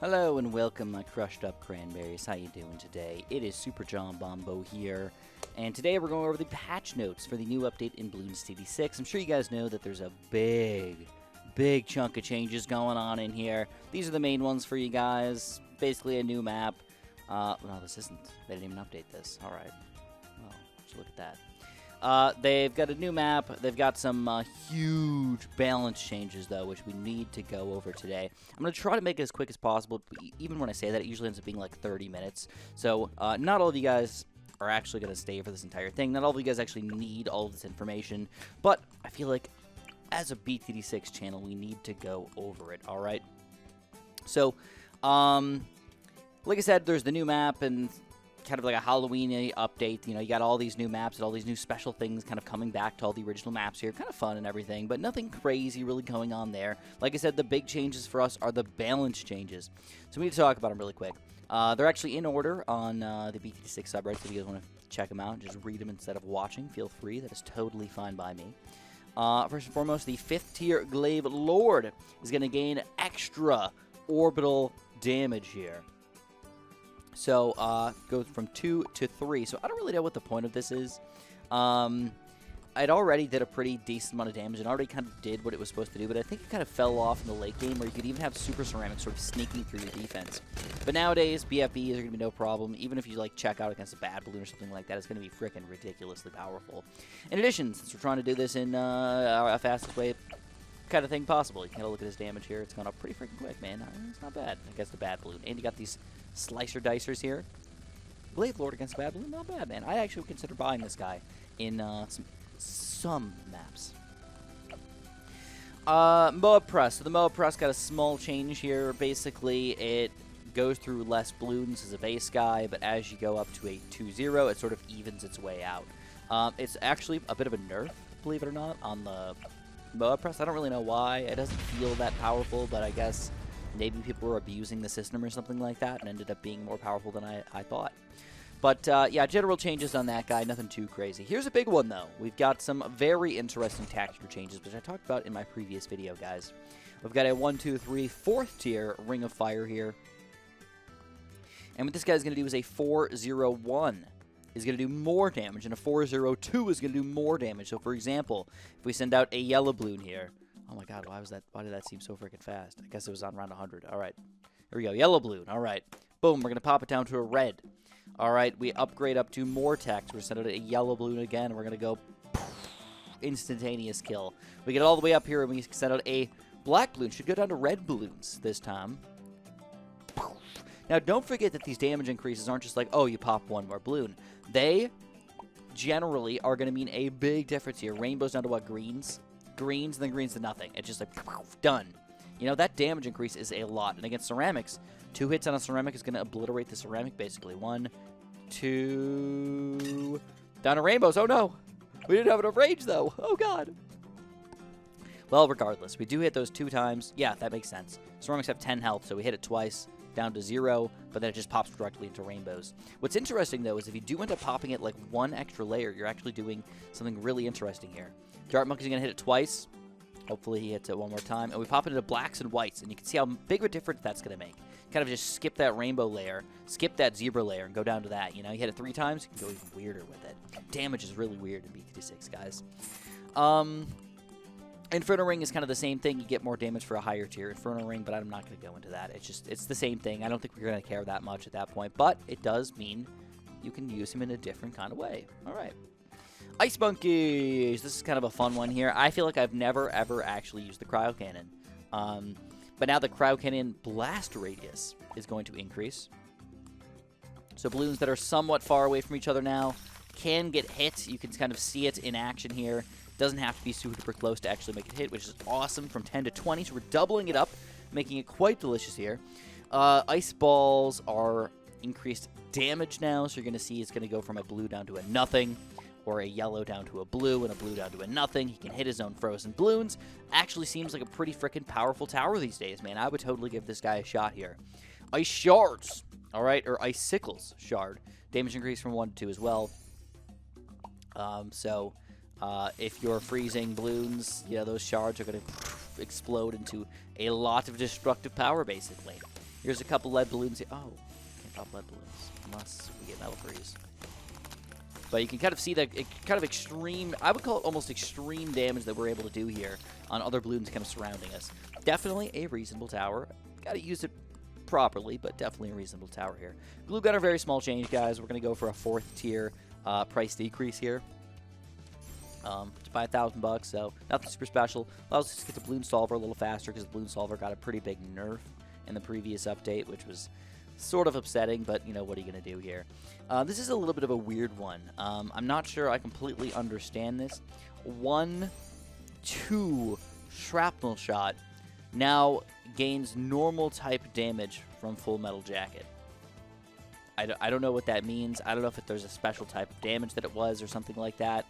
Hello and welcome, my crushed up cranberries. How you doing today? It is Super John Bombo here, and today we're going over the patch notes for the new update in BTD6. I'm sure you guys know that there's a big chunk of changes going on in here. These are the main ones for you guys. Basically a new map. No, this isn't. They didn't even update this. All right. Well, let's look at that. They've got a new map. They've got some huge balance changes, though, which we need to go over today. I'm going to try to make it as quick as possible. Even when I say that, it usually ends up being like 30 minutes. So not all of you guys are actually going to stay for this entire thing. Not all of you guys actually need all of this information. But I feel like as a BTD6 channel, we need to go over it, all right? So, like I said, there's the new map and kind of like a Halloween-y update. You know, you got all these new maps and all these new special things kind of coming back to all the original maps here. Kind of fun and everything, but nothing crazy really going on there. Like I said, the big changes for us are the balance changes. So we need to talk about them really quick. They're actually in order on the BTD6 subreddit, so if you guys want to check them out and just read them instead of watching, feel free. That is totally fine by me. First and foremost, the 5th tier Glaive Lord is going to gain extra orbital damage here. So, goes from 2 to 3. So, I don't really know what the point of this is. It already did a pretty decent amount of damage and already kind of did what it was supposed to do, but I think it kind of fell off in the late game where you could even have Super Ceramic sort of sneaking through your defense. But nowadays, BFBs are going to be no problem. Even if you, like, check out against a bad balloon or something like that, it's going to be freaking ridiculously powerful. In addition, since we're trying to do this in a fastest way kind of thing possible, you can look at his damage here. It's gone up pretty freaking quick, man. It's not bad against the bad balloon. And you got these slicer dicers here. Glaive Lord against bad balloon, not bad, man. I actually would consider buying this guy in some maps. Moa Press. So the Moa Press got a small change here. Basically, it goes through less balloons as a base guy, but as you go up to a 2-0, it sort of evens its way out. It's actually a bit of a nerf, believe it or not, on the Moa Press. I don't really know why. It doesn't feel that powerful, but I guess maybe people were abusing the system or something like that and ended up being more powerful than I thought. But, yeah, general changes on that guy, nothing too crazy. Here's a big one, though. We've got some very interesting tactical changes, which I talked about in my previous video, guys. We've got a 1, 2, 3, 4th tier Ring of Fire here. And what this guy's going to do is a 4-0-1 is going to do more damage, and a 4-0-2 is going to do more damage. So, for example, if we send out a yellow balloon here. Oh, my God, why did that seem so freaking fast? I guess it was on round 100. All right. Here we go. Yellow balloon. All right. Boom. We're going to pop it down to a red. All right. We upgrade up to more text. We're sending out a yellow balloon again. We're going to go instantaneous kill. We get all the way up here, and we send out a black balloon. Should go down to red balloons this time. Now, don't forget that these damage increases aren't just like, oh, you pop one more balloon. They generally are going to mean a big difference here. Rainbows down to what? Greens? Greens, and then greens to nothing. It's just like, done. You know, that damage increase is a lot. And against ceramics, 2 hits on a ceramic is going to obliterate the ceramic, basically. 1, 2... Down to rainbows. Oh, no. We didn't have enough range, though. Oh, God. Well, regardless, we do hit those 2 times. Yeah, that makes sense. Ceramics have 10 health, so we hit it twice, down to 0, but then it just pops directly into rainbows. What's interesting, though, is if you do end up popping it like 1 extra layer, you're actually doing something really interesting here. Dart Monkey's going to hit it twice. Hopefully he hits it 1 more time. And we pop it into blacks and whites, and you can see how big of a difference that's going to make. Kind of just skip that rainbow layer, skip that zebra layer, and go down to that. You know, you hit it 3 times, you can go even weirder with it. Damage is really weird in BTD6, guys. Inferno Ring is kind of the same thing. You get more damage for a higher tier Inferno Ring, but I'm not going to go into that. It's the same thing. I don't think we're going to care that much at that point, but it does mean you can use him in a different kind of way. All right. Ice Monkeys. This is kind of a fun one here. I feel like I've never, ever actually used the Cryo Cannon. But now the Cryo Cannon blast radius is going to increase. So balloons that are somewhat far away from each other now can get hit. You can kind of see it in action here. Doesn't have to be super close to actually make it hit, which is awesome, from 10 to 20. So we're doubling it up, making it quite delicious here. Ice balls are increased damage now, so you're going to see it's going to go from a blue down to a nothing, or a yellow down to a blue, and a blue down to a nothing. He can hit his own frozen balloons. Actually seems like a pretty freaking powerful tower these days, man. I would totally give this guy a shot here. Ice shards, all right, or icicles shard. Damage increase from 1 to 2 as well. If you're freezing balloons, you know, those shards are going to explode into a lot of destructive power, basically. Here's a couple lead balloons here. Oh, can't pop lead balloons unless we get metal freeze. But you can kind of see that kind of extreme, I would call it almost extreme damage that we're able to do here on other balloons kind of surrounding us. Definitely a reasonable tower. Got to use it properly, but definitely a reasonable tower here. Glue gunner, very small change, guys. We're going to go for a 4th tier price decrease here. To buy $1,000, so nothing super special. Allows us to get the balloon solver a little faster because the balloon solver got a pretty big nerf in the previous update, which was sort of upsetting, but, you know, what are you going to do here? This is a little bit of a weird one. I'm not sure I completely understand this. 1-2 shrapnel shot now gains normal type damage from Full Metal Jacket. I don't know what that means. I don't know if there's a special type of damage that it was or something like that.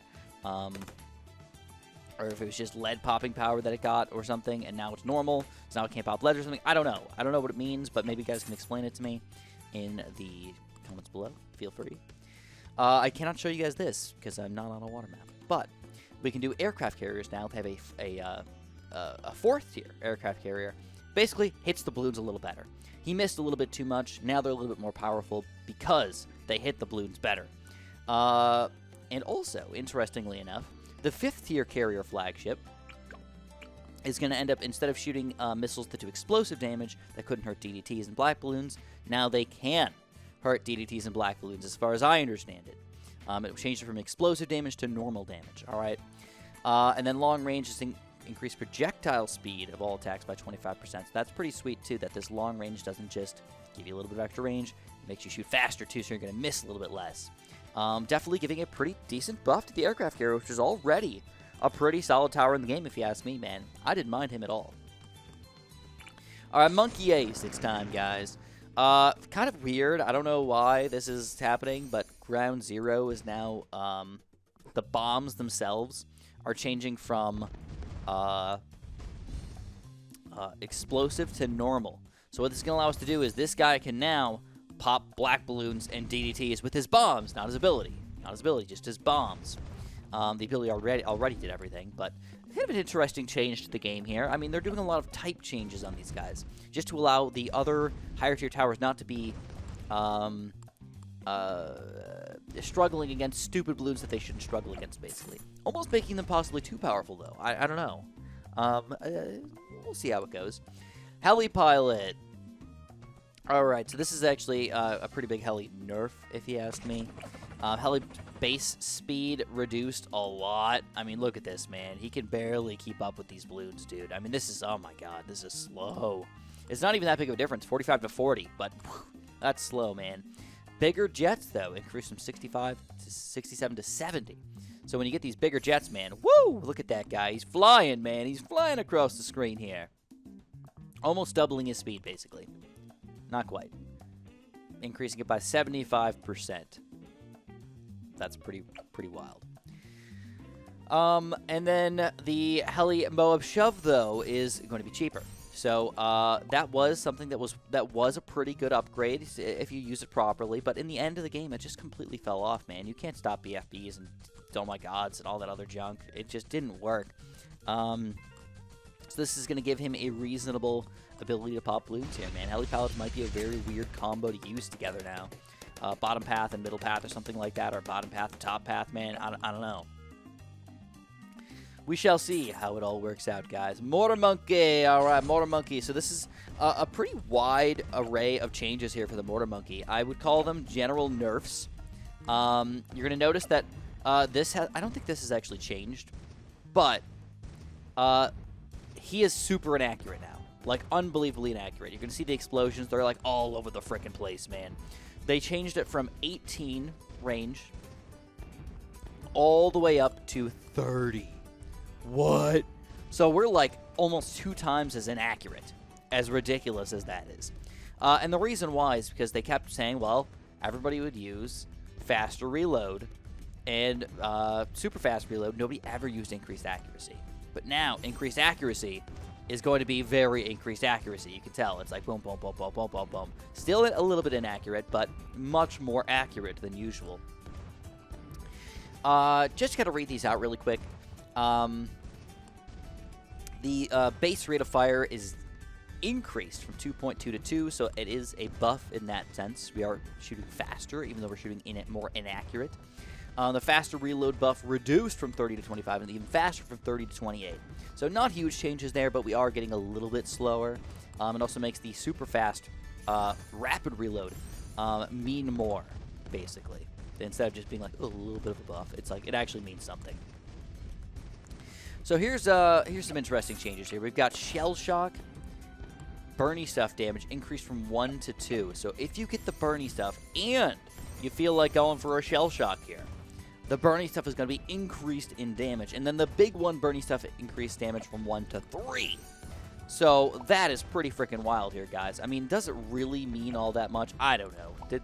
Or if it was just lead popping power that it got or something, and now it's normal, so now it can't pop lead or something. I don't know. I don't know what it means, but maybe you guys can explain it to me in the comments below. Feel free. I cannot show you guys this because I'm not on a water map, but we can do aircraft carriers now. They have a 4th tier aircraft carrier. Basically, hits the balloons a little better. He missed a little bit too much. Now they're a little bit more powerful because they hit the balloons better. And also, interestingly enough, the 5th tier carrier flagship is going to end up, instead of shooting missiles that do explosive damage that couldn't hurt DDTs and black balloons, now they can hurt DDTs and black balloons, as far as I understand it. It changed it from explosive damage to normal damage, all right? And then long range is increased projectile speed of all attacks by 25%. So that's pretty sweet, too, that this long range doesn't just give you a little bit of extra range. It makes you shoot faster, too, so you're going to miss a little bit less. Definitely giving a pretty decent buff to the aircraft carrier, which is already a pretty solid tower in the game, if you ask me, man. I didn't mind him at all. All right, Monkey Ace, it's time, guys. Kind of weird. I don't know why this is happening, but Ground Zero is now, the bombs themselves are changing from explosive to normal. So what this is going to allow us to do is this guy can now pop black balloons and DDTs with his bombs, not his ability. Not his ability, just his bombs. The ability already did everything, but kind of an interesting change to the game here. I mean, they're doing a lot of type changes on these guys, just to allow the other higher tier towers not to be struggling against stupid balloons that they shouldn't struggle against, basically. Almost making them possibly too powerful, though. I don't know. We'll see how it goes. Heli Pilot. Alright, so this is actually a pretty big heli nerf, if you ask me. Heli base speed reduced a lot. I mean, look at this, man. He can barely keep up with these balloons, dude. I mean, this is, oh my god, this is slow. It's not even that big of a difference, 45 to 40, but whew, that's slow, man. Bigger jets, though, increased from 65 to 67 to 70. So when you get these bigger jets, man, woo! Look at that guy. He's flying, man. He's flying across the screen here. Almost doubling his speed, basically. Not quite. Increasing it by 75%. That's pretty wild. And then the Heli Moab Shove, though, is going to be cheaper. So that was something that was a pretty good upgrade if you use it properly. But in the end of the game, it just completely fell off, man. You can't stop BFBs and oh my gods and all that other junk. It just didn't work. So this is going to give him a reasonable ability to pop balloons here, man. Heli Pilots might be a very weird combo to use together now. Bottom path and middle path or something like that, or bottom path and top path, man. I don't know. We shall see how it all works out, guys. Mortar Monkey. All right, Mortar Monkey. So this is a pretty wide array of changes here for the Mortar Monkey. I would call them general nerfs. You're going to notice that this has... I don't think this has actually changed, but he is super inaccurate now. Like, unbelievably inaccurate. You're going to see the explosions. They're, like, all over the frickin' place, man. They changed it from 18 range all the way up to 30. What? So we're, like, almost 2 times as inaccurate, as ridiculous as that is. And the reason why is because they kept saying, well, everybody would use faster reload and super fast reload. Nobody ever used increased accuracy. But now, increased accuracy is going to be very increased accuracy. You can tell. It's like boom, boom, boom, boom, boom, boom, boom. Still a little bit inaccurate, but much more accurate than usual. Just got to read these out really quick. The base rate of fire is increased from 2.2 to 2, so it is a buff in that sense. We are shooting faster, even though we're shooting more inaccurate. The faster reload buff reduced from 30 to 25, and even faster from 30 to 28. So not huge changes there, but we are getting a little bit slower. It also makes the super fast rapid reload mean more, basically. Instead of just being like, oh, a little bit of a buff, it's like it actually means something. So here's some interesting changes here. We've got Shell Shock, Burny Stuff damage increased from 1 to 2. So if you get the Burny Stuff and you feel like going for a Shell Shock here, the Burny Stuff is going to be increased in damage. And then the big one, Burny Stuff, increased damage from 1 to 3. So that is pretty freaking wild here, guys. I mean, does it really mean all that much? I don't know. Did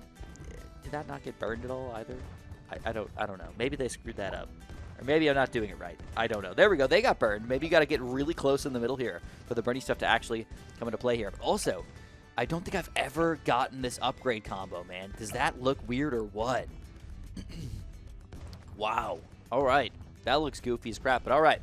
that not get burned at all either? I don't know. Maybe they screwed that up. Or maybe I'm not doing it right. I don't know. There we go. They got burned. Maybe you got to get really close in the middle here for the Burny Stuff to actually come into play here. But also, I don't think I've ever gotten this upgrade combo, man. Does that look weird or what? Wow. All right. That looks goofy as crap, but all right.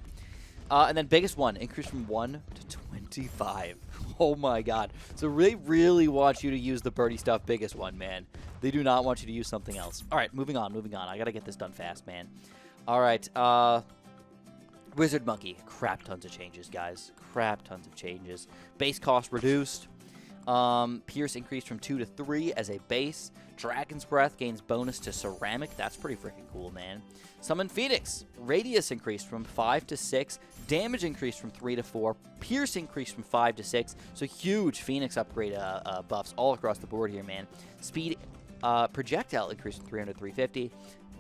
And then biggest one, increase from 1 to 25. Oh, my God. So they really want you to use the Burny Stuff biggest one, man. They do not want you to use something else. All right, moving on. I got to get this done fast, man. All right. Wizard Monkey. Crap tons of changes, guys. Crap tons of changes. Base cost reduced. Pierce increased from 2 to 3 as a base. Dragon's Breath gains bonus to Ceramic. That's pretty freaking cool, man. Summon Phoenix. Radius increased from 5 to 6. Damage increased from 3 to 4. Pierce increased from 5 to 6. So huge Phoenix upgrade buffs all across the board here, man. Speed projectile increased from 300 to 350.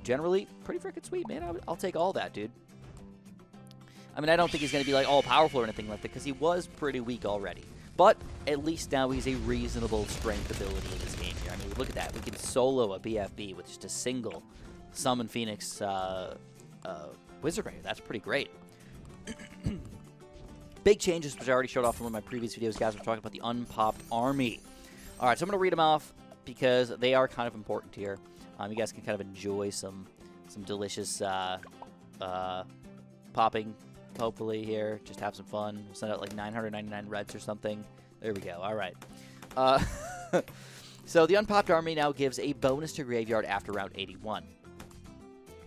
Generally, pretty freaking sweet, man. I'll take all that, dude. I mean, I don't think he's going to be like all powerful or anything like that because he was pretty weak already. But at least now he's a reasonable strength ability in this game here. I mean, look at that. We can solo a BFB with just a single Summon Phoenix Wizard right here. That's pretty great. Big changes, which I already showed off in one of my previous videos, guys. We're talking about the Unpopped Army. All right, so I'm going to read them off because they are kind of important here. You guys can kind of enjoy some delicious popping, hopefully, here. Just have some fun. We'll send out like 999 reds or something. There we go. All right. So the Unpopped Army now gives a bonus to Graveyard after round 81.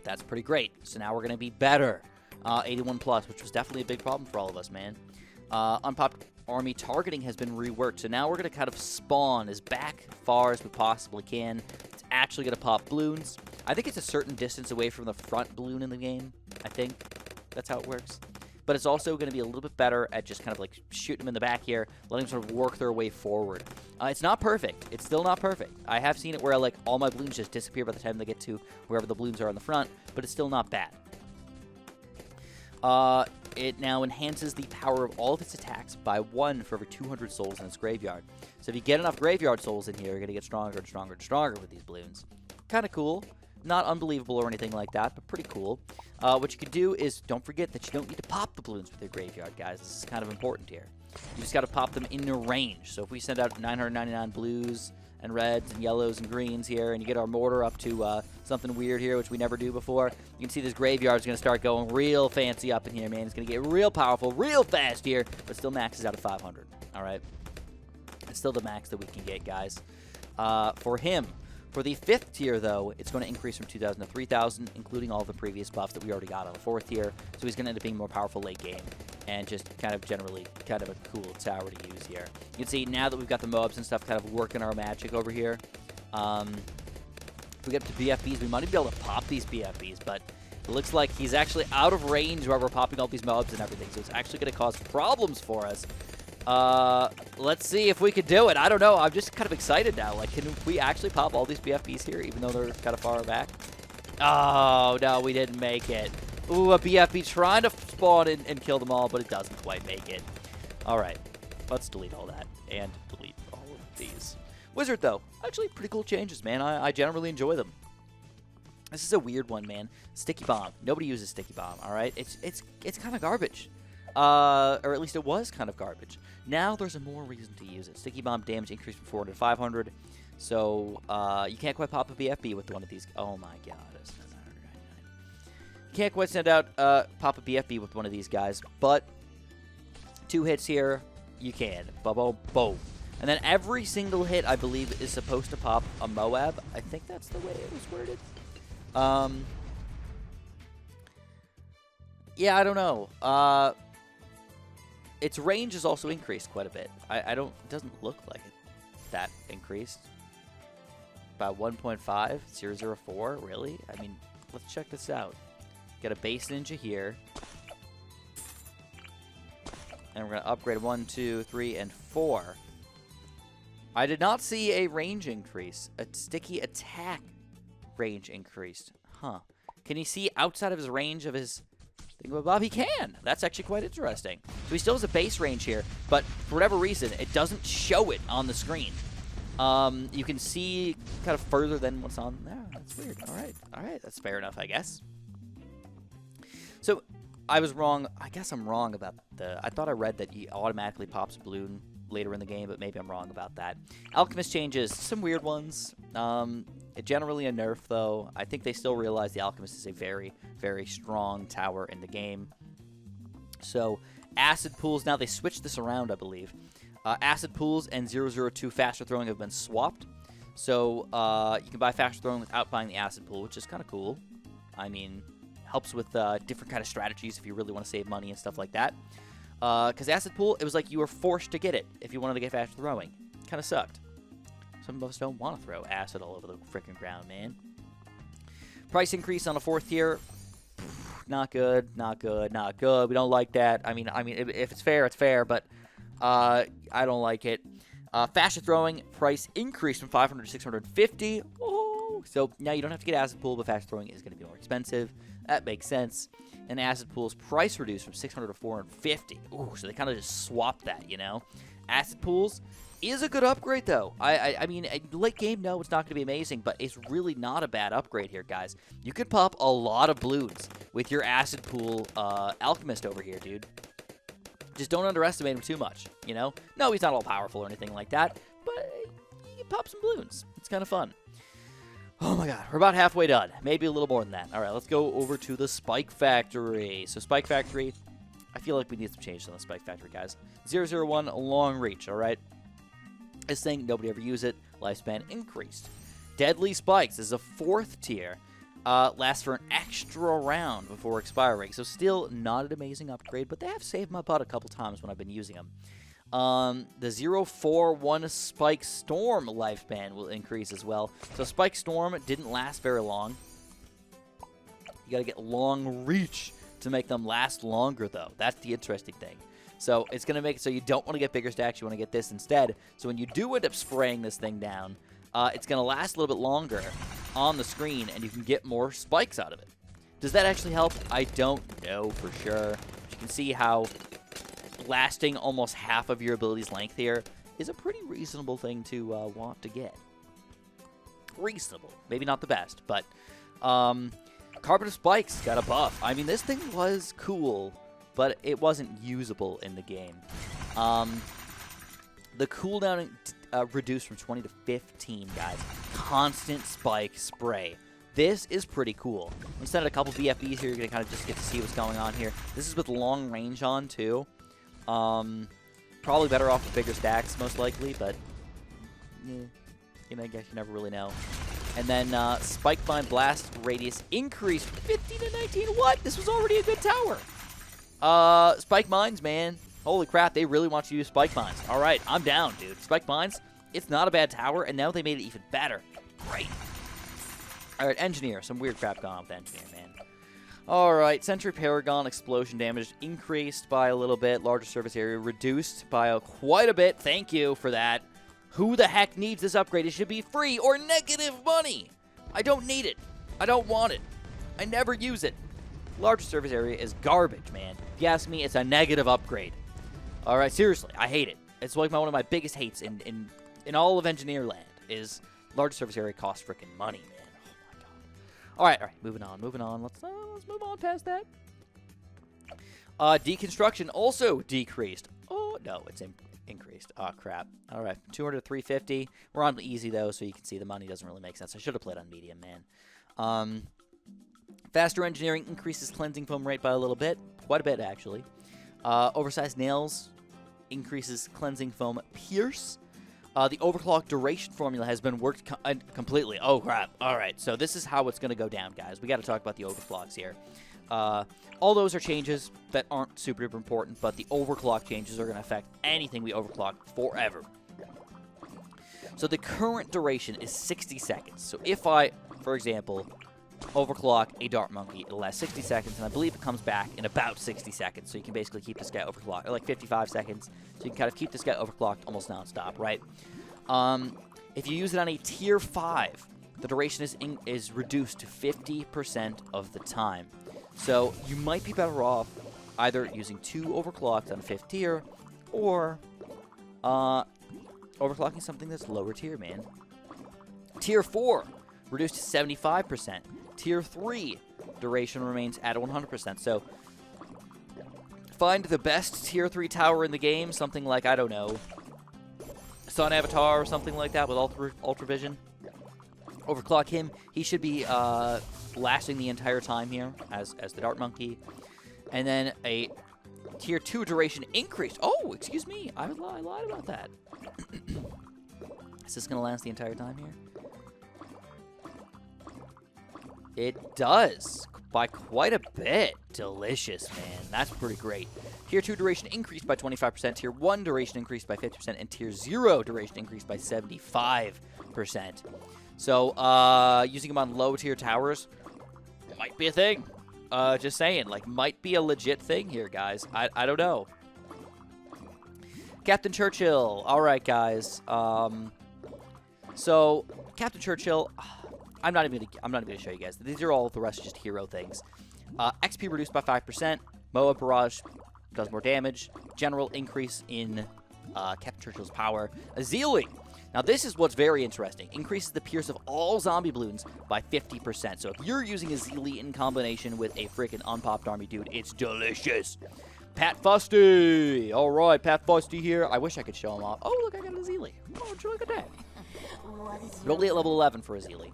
That's pretty great. So now we're going to be better. 81 plus, which was definitely a big problem for all of us, man. Unpopped Army targeting has been reworked. So now we're going to kind of spawn as back far as we possibly can. It's actually going to pop balloons. I think it's a certain distance away from the front balloon in the game. I think that's how it works. But it's also going to be a little bit better at just kind of like shooting them in the back here, letting them sort of work their way forward. It's not perfect. It's still not perfect. I have seen it where like all my balloons just disappear by the time they get to wherever the balloons are on the front, but it's still not bad. It now enhances the power of all of its attacks by 1 for every 200 souls in its graveyard. So if you get enough graveyard souls in here, you're going to get stronger and stronger and stronger with these balloons. Kind of cool. Not unbelievable or anything like that, but pretty cool. What you can do is, don't forget that you don't need to pop the balloons with your graveyard, guys. This is kind of important here. You just got to pop them in the range. So if we send out 999 blues and reds and yellows and greens here, and you get our mortar up to something weird here, which we never do before, you can see this graveyard's going to start going real fancy up in here, man. It's going to get real powerful, real fast here, but still maxes out at 500, all right? It's still the max that we can get, guys. For him, for the 5th tier, though, it's going to increase from 2,000 to 3,000, including all the previous buffs that we already got on the 4th tier, so he's going to end up being more powerful late game, and just kind of generally kind of a cool tower to use here. You can see now that we've got the mobs and stuff kind of working our magic over here. If we get up to BFBs, we might be able to pop these BFBs, but it looks like he's actually out of range while we're popping all these mobs and everything, so it's actually going to cause problems for us. Let's see if we can do it. I don't know. I'm just kind of excited now. Like, can we actually pop all these BFBs here, even though they're kind of far back? Oh, no, we didn't make it. Ooh, a BFB trying to spawn and kill them all, but it doesn't quite make it. All right. Let's delete all that and delete all of these. Wizard, though. Actually, pretty cool changes, man. I generally enjoy them. This is a weird one, man. Sticky Bomb. Nobody uses Sticky Bomb, all right? It's kind of garbage. Or at least it was kind of garbage. Now there's a more reason to use it. Sticky Bomb damage increased from 400 to 500. So, you can't quite pop a BFB with one of these. Oh my god. You can't quite send out, pop a BFB with one of these guys. But 2 hits here, you can. Boom, boom. And then every single hit, I believe, is supposed to pop a Moab. I think that's the way it was worded. Yeah, I don't know. Its range is also increased quite a bit. I don't. It doesn't look like it that increased. About 1.5, 004, really? I mean, let's check this out. Get a base ninja here. And we're going to upgrade 1, 2, 3, and 4. I did not see a range increase. A sticky attack range increased. Huh. Can he see outside of his range of his thingamabob? He can. That's actually quite interesting. So he still has a base range here, but for whatever reason, it doesn't show it on the screen. You can see kind of further than what's on there. That's weird. All right. That's fair enough, I guess. So I was wrong. I guess I'm wrong about I thought I read that he automatically pops a balloon later in the game, but maybe I'm wrong about that. Alchemist changes, some weird ones. Generally a nerf, though. I think they still realize the Alchemist is a very, very strong tower in the game. So acid pools, now they switched this around, I believe. Acid pools and 002 faster throwing have been swapped. So you can buy faster throwing without buying the acid pool, which is kind of cool. I mean, helps with different kind of strategies if you really want to save money and stuff like that. Because acid pool, it was like you were forced to get it if you wanted to get faster throwing. Kind of sucked. Some of us don't want to throw acid all over the freaking ground, man. Price increase on a 4th tier. Not good, not good, not good. We don't like that. I mean, if it's fair, it's fair, but I don't like it. Faster throwing price increase from 500 to 650. Oh, so now you don't have to get acid pool, but faster throwing is going to be more expensive. That makes sense. And acid pool's price reduced from 600 to 450. Ooh, so they kind of just swapped that, you know. Acid pools is a good upgrade, though. I mean, late game, no, it's not going to be amazing, but it's really not a bad upgrade here, guys. You could pop a lot of balloons with your acid pool Alchemist over here, dude. Just don't underestimate him too much, you know? No, he's not all powerful or anything like that, but you can pop some balloons. It's kind of fun. Oh my god, we're about halfway done. Maybe a little more than that. All right, let's go over to the Spike Factory. So Spike Factory, I feel like we need some changes on the Spike Factory, guys. 001, long reach, all right? This thing, nobody ever used it. Lifespan increased. Deadly Spikes is a 4th tier. Lasts for an extra round before expiring. So still not an amazing upgrade, but they have saved my butt a couple times when I've been using them. The 041 Spike Storm lifespan will increase as well. So Spike Storm didn't last very long. You gotta get long reach to make them last longer, though. That's the interesting thing. So it's gonna make it so you don't want to get bigger stacks, you want to get this instead. So when you do end up spraying this thing down, it's gonna last a little bit longer on the screen, and you can get more spikes out of it. Does that actually help? I don't know for sure. But you can see how lasting almost half of your ability's length here is a pretty reasonable thing to want to get. Reasonable. Maybe not the best, but Carpet of Spikes got a buff. I mean, this thing was cool, but it wasn't usable in the game. The cooldown reduced from 20 to 15, guys. Constant spike spray. This is pretty cool. Instead of a couple BFBs here, you're going to kind of just get to see what's going on here. This is with long range on, too. Probably better off with bigger stacks, most likely, but I guess you never really know. And then Spike Mine Blast Radius increased 50 to 19. What? This was already a good tower. Spike Mines, man. Holy crap, they really want you to use Spike Mines. All right, I'm down, dude. Spike Mines, it's not a bad tower, and now they made it even better. Great. All right, Engineer. Some weird crap going on with Engineer, man. All right, Sentry Paragon explosion damage increased by a little bit. Larger surface area reduced by quite a bit. Thank you for that. Who the heck needs this upgrade? It should be free or negative money. I don't need it. I don't want it. I never use it. Larger surface area is garbage, man. If you ask me, it's a negative upgrade. All right, seriously, I hate it. It's like one of my biggest hates in all of Engineer Land is larger surface area costs freaking money, man. All right, moving on. Let's move on past that. Deconstruction also decreased. Oh, no, it's increased. Oh, crap. All right, 200 to 350. We're on easy, though, so you can see the money doesn't really make sense. I should have played on medium, man. Faster engineering increases cleansing foam rate by a little bit. Quite a bit, actually. Oversized nails increases Cleansing Foam Pierce. The Overclock Duration formula has been worked completely. Oh, crap. All right, so this is how it's going to go down, guys. We got to talk about the Overclocks here. All those are changes that aren't super duper important, but the Overclock changes are going to affect anything we overclock forever. So the current duration is 60 seconds. So if I, for example, overclock a Dart Monkey, it'll last 60 seconds, and I believe it comes back in about 60 seconds. So you can basically keep this guy overclocked, or like 55 seconds. So you can kind of keep this guy overclocked almost nonstop, right? If you use it on a tier 5, the duration is reduced to 50% of the time. So you might be better off either using 2 overclocks on 5th tier, or overclocking something that's lower tier, man. Tier 4, reduced to 75%. Tier 3, duration remains at 100%. So find the best Tier 3 tower in the game, something like, I don't know, Sun Avatar or something like that with Ultra Vision. Overclock him. He should be lasting the entire time here as the Dart Monkey. And then a Tier 2 duration increased. Oh, excuse me. I lied about that. Is this going to last the entire time here? It does. By quite a bit. Delicious, man. That's pretty great. Tier 2 duration increased by 25%. Tier 1 duration increased by 50%. And Tier 0 duration increased by 75%. So, using them on low-tier towers might be a thing. Just saying. Like, might be a legit thing here, guys. I don't know. Captain Churchill. All right, guys. So, Captain Churchill... I'm not even gonna show you guys. These are all the rest just hero things. XP reduced by 5%. Moa Barrage does more damage. General increase in Captain Churchill's power. Azili. Now this is what's very interesting. Increases the pierce of all zombie balloons by 50%. So if you're using Azili in combination with a freaking Unpopped Army dude, it's delicious. Pat Fusty. All right, Pat Fusty here. I wish I could show him off. Oh, look, I got an Azili. Oh, look at that. Only at level 11 for Azili.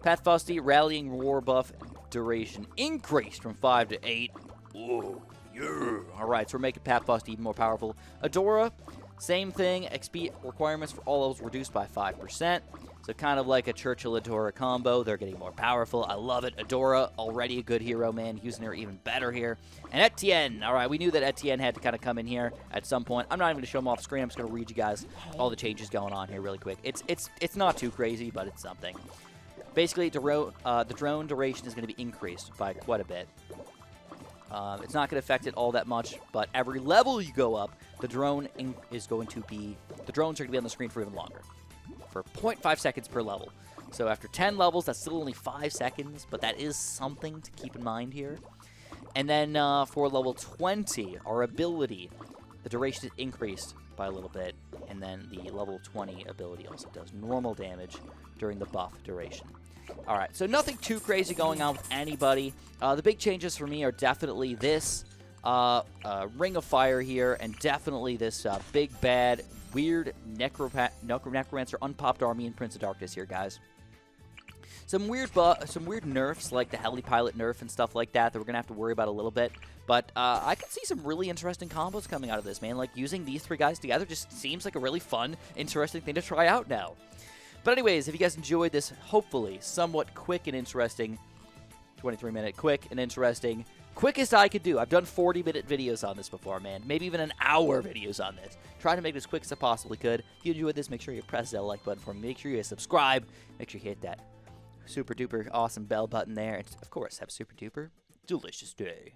Pat Fusty, Rallying Roar buff duration increased from 5 to 8. Ooh, yeah. Alright, so we're making Pat Fusty even more powerful. Adora, same thing. XP requirements for all those reduced by 5%. So kind of like a Churchill-Adora combo. They're getting more powerful. I love it. Adora, already a good hero, man. Using her even better here. And Etienne. Alright, we knew that Etienne had to kind of come in here at some point. I'm not even going to show him off screen. I'm just going to read you guys all the changes going on here really quick. It's not too crazy, but it's something. Basically, the drone duration is going to be increased by quite a bit. It's not going to affect it all that much, but every level you go up, the drones are going to be on the screen for even longer, for 0.5 seconds per level. So after 10 levels, that's still only 5 seconds, but that is something to keep in mind here. And then for level 20, our ability, the duration is increased by a little bit, and then the level 20 ability also does normal damage during the buff duration. Alright, so nothing too crazy going on with anybody. The big changes for me are definitely this Ring of Fire here, and definitely this big, bad, weird Necromancer, Unpopped Army, and Prince of Darkness here, guys. Some weird nerfs, like the Heli Pilot nerf and stuff like that we're going to have to worry about a little bit. But I can see some really interesting combos coming out of this, man. Like, using these 3 guys together just seems like a really fun, interesting thing to try out now. But anyways, if you guys enjoyed this, hopefully, somewhat quick and interesting, 23-minute quick and interesting, quickest I could do. I've done 40-minute videos on this before, man. Maybe even an hour videos on this. Trying to make it as quick as I possibly could. If you enjoyed this, make sure you press that like button for me. Make sure you subscribe. Make sure you hit that super duper awesome bell button there. And of course, have a super duper delicious day.